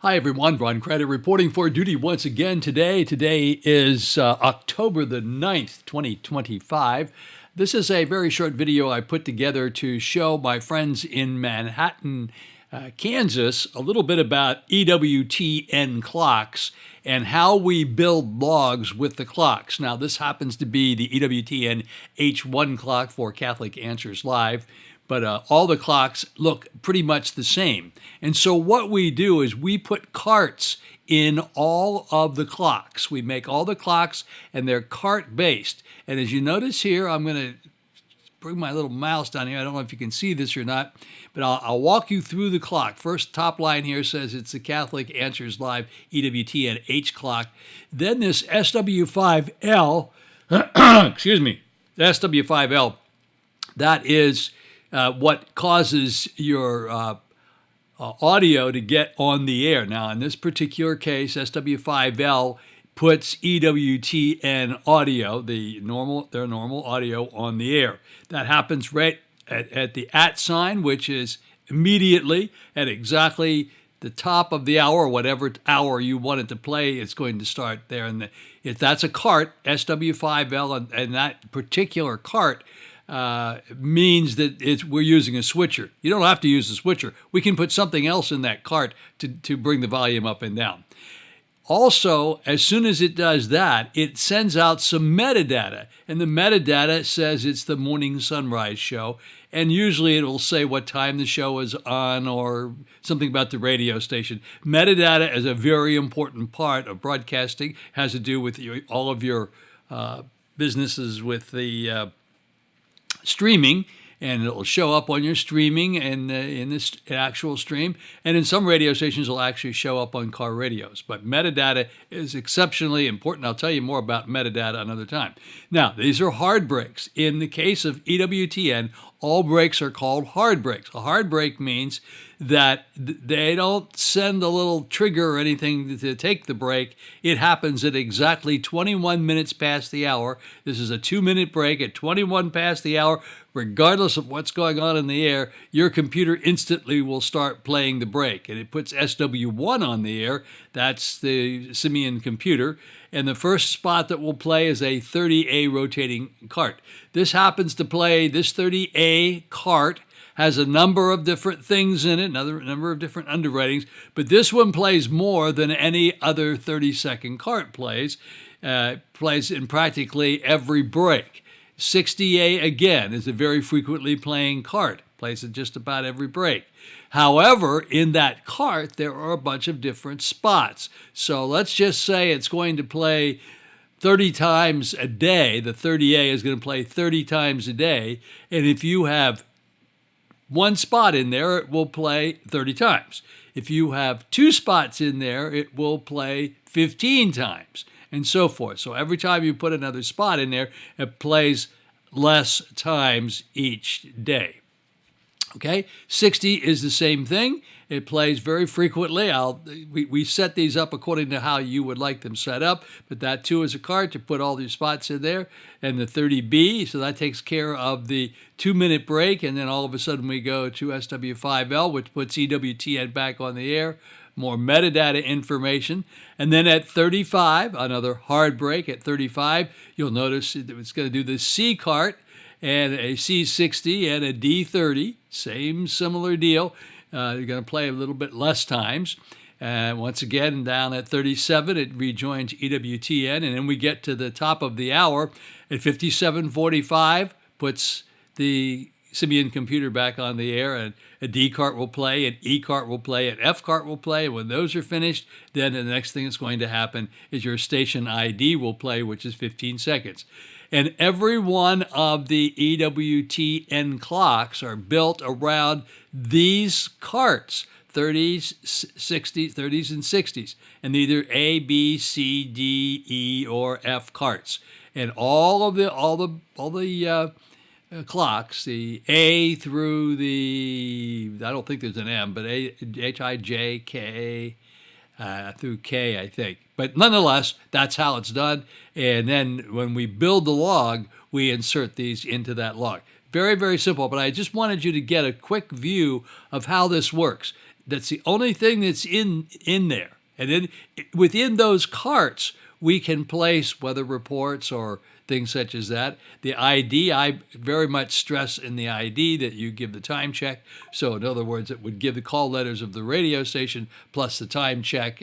Hi everyone, Ron Crider reporting for duty once again today. Today is October the 9th, 2025. This is a very short video I put together to show my friends in Manhattan, Kansas, a little bit about EWTN clocks and how we build logs with the clocks. Now, this happens to be the EWTN H1 clock for Catholic Answers Live. But all the clocks look pretty much the same. And so what we do is we put CARTS in all of the clocks. We make all the clocks and they're CART based. And as you notice here, I'm going to bring my little mouse down here. I don't know if you can see this or not, but I'll walk you through the clock. First, top line here says it's the Catholic Answers Live EWTN H clock. Then this SW5L, excuse me, the SW5L, that is what causes your audio to get on the air. Now, in this particular case, SW5L puts EWTN audio, their normal audio, on the air. That happens right at the @ sign, which is immediately at exactly the top of the hour, whatever hour you want it to play, it's going to start there. And if that's a CART, SW5L, and that particular CART means that we're using a switcher. You don't have to use a switcher. We can put something else in that CART to bring the volume up and down. Also, as soon as it does that, it sends out some metadata. And the metadata says it's the morning sunrise show. And usually it will say what time the show is on or something about the radio station. Metadata is a very important part of broadcasting. It has to do with all of your businesses with the streaming, and it'll show up on your streaming and in this actual stream. And in some radio stations, it'll actually show up on car radios. But metadata is exceptionally important. I'll tell you more about metadata another time. Now, these are hard breaks. In the case of EWTN, all breaks are called hard breaks. A hard break means that they don't send a little trigger or anything to take the break. It happens at exactly 21 minutes past the hour. This is a 2-minute break at 21 past the hour. Regardless of what's going on in the air, your computer instantly will start playing the break. And it puts SW1 on the air. That's the Simian computer. And the first spot that will play is a 30A rotating CART. This happens to play, this 30A CART has a number of different things in it, another number of different underwritings, but this one plays more than any other 30-second CART plays in practically every break. 60A, again, is a very frequently playing CART, plays at just about every break. However, in that CART, there are a bunch of different spots. So let's just say it's going to play 30 times a day. The 30A is going to play 30 times a day. And if you have one spot in there, it will play 30 times. If you have 2 spots in there, it will play 15 times, and so forth. So every time you put another spot in there, it plays less times each day. Okay, 60 is the same thing. It plays very frequently. We set these up according to how you would like them set up, but that too is a CART to put all your spots in there. And the 30B, so that takes care of the 2-minute break, and then all of a sudden we go to SW5L, which puts EWTN back on the air, more metadata information. And then at 35, another hard break at 35, you'll notice it's going to do the C CART and a C60 and a D30, same similar deal. You're going to play a little bit less times. Once again, down at 37, it rejoins EWTN, and then we get to the top of the hour at 57:45, puts the Simian computer back on the air, and a D CART will play, an E CART will play, an F CART will play. When those are finished, then the next thing that's going to happen is your station ID will play, which is 15 seconds. And every one of the EWTN clocks are built around these CARTs, 30s, 60s, 30s, and 60s, and either A, B, C, D, E, or F CARTs. And all the clocks, the A through the, I don't think there's an M, but H, I, J, K, through K, I think. But nonetheless, that's how it's done. And then when we build the log, we insert these into that log. Very, very simple, but I just wanted you to get a quick view of how this works. That's the only thing that's in there. And then within those carts, we can place weather reports or things such as that. The ID, I very much stress in the ID that you give the time check. So in other words, it would give the call letters of the radio station plus the time check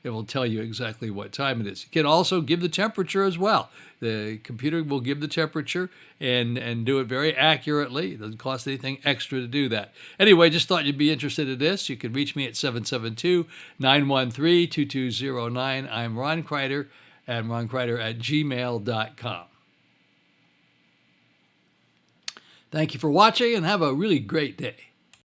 it will tell you exactly what time it is. You can also give the temperature as well. The computer will give the temperature and do it very accurately. It doesn't cost anything extra to do that. Anyway, just thought you'd be interested in this. You can reach me at 772-913-2209. I'm Ron Crider, and roncrider@gmail.com. Thank you for watching, and have a really great day.